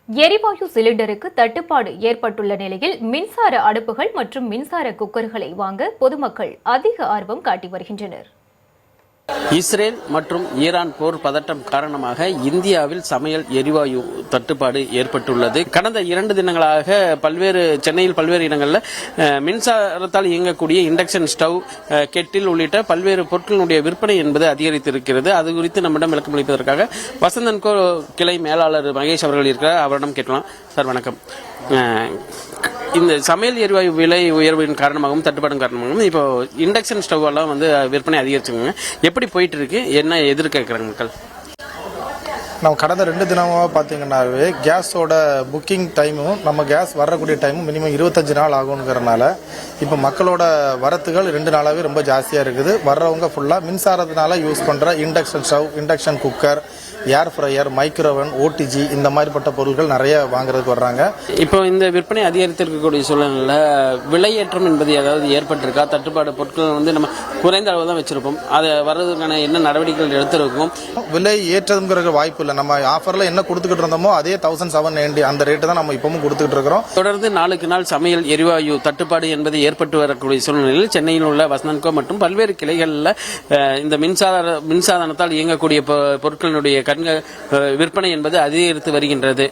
எரிவாயு சிலிண்டருக்கு தட்டுப்பாடு ஏற்பட்டுள்ள நிலையில் மின்சார அடுப்புகள் மற்றும் மின்சார குக்கர்களை வாங்க பொதுமக்கள் அதிக ஆர்வம் காட்டி வருகின்றனர். இஸ்ரேல் மற்றும் ஈரான் போர் பதட்டம் காரணமாக இந்தியாவில் சமையல் எரிவாயு தட்டுப்பாடு ஏற்பட்டுள்ளது. கடந்த 2 தினங்களாக சென்னையில் பல்வேறு இடங்களில் மின்சாரத்தால் இயங்கக்கூடிய இண்டக்ஷன் ஸ்டவ், கெட்டில் உள்ளிட்ட பல்வேறு பொருட்களுடைய விற்பனை என்பது அதிகரித்திருக்கிறது. அது குறித்து நம்மிடம் விளக்கம் அளிப்பதற்காக வசந்தன் கோ கிளை மேலாளர் மகேஷ் அவர்கள் இருக்கிறார். அவரிடம் கேட்கலாம். சார் வணக்கம். இந்த சமையல் எரிவாயு விலை உயர்வின் காரணமாகவும் தட்டுப்பாடும் காரணமாகவும் இப்போ இண்டக்ஷன் ஸ்டவ் எல்லாம் விற்பனை அதிகரிச்சுங்க. எப்படி போயிட்டு இருக்கு, என்ன எதிர்க்கிறாங்க மக்கள்? நம்ம கடந்த 2 தினமாக பார்த்தீங்கன்னாவே கேஸோட புக்கிங் டைமும் நம்ம கேஸ் வரக்கூடிய டைமும் மினிமம் 25 நாள் ஆகுங்கிறனால இப்போ மக்களோட வரத்துகள் 2 நாளாகவே ரொம்ப ஜாஸ்தியாக இருக்குது. வர்றவங்க ஃபுல்லாக மின்சாரத்தினால யூஸ் பண்ணுற இண்டக்ஷன் ஸ்டவ், இண்டக்ஷன் குக்கர், ஏர் ஃப்ரையர், மைக்ரோவன், ஓடிஜி இந்த மாதிரிப்பட்ட பொருட்கள் நிறைய வாங்குறதுக்கு வர்றாங்க. இப்போ இந்த விற்பனை அதிகரித்திருக்கக்கூடிய சூழ்நிலையில் விலையேற்றம் என்பது ஏதாவது ஏற்பட்டிருக்கா? தட்டுப்பாடு பொருட்கள் நம்ம குறைந்த அளவு தான் வச்சிருப்போம், அதை வர்றதுக்கான என்ன நடவடிக்கைகள் எடுத்திருக்கோம்? விலை ஏற்றதுங்கிற வாய்ப்பு இல்லை. நம்ம ஆஃபர்ல என்ன கொடுத்துக்கிட்டு இருந்தோமோ அதே 1790 அந்த ரேட்டு தான் நம்ம இப்பவும் கொடுத்துக்கிட்டு இருக்கிறோம். தொடர்ந்து நாளுக்கு நாள் சமையல் எரிவாயு தட்டுப்பாடு என்பது ஏற்பட்டு வரக்கூடிய சூழ்நிலையில் சென்னையில் உள்ள வசந்தன்கோ மற்றும் பல்வேறு கிளைகளில் இந்த மின்சாதனத்தால் இயங்கக்கூடிய பொருட்களினுடைய விற்பனை என்பது அதிகரித்து வருகின்றது.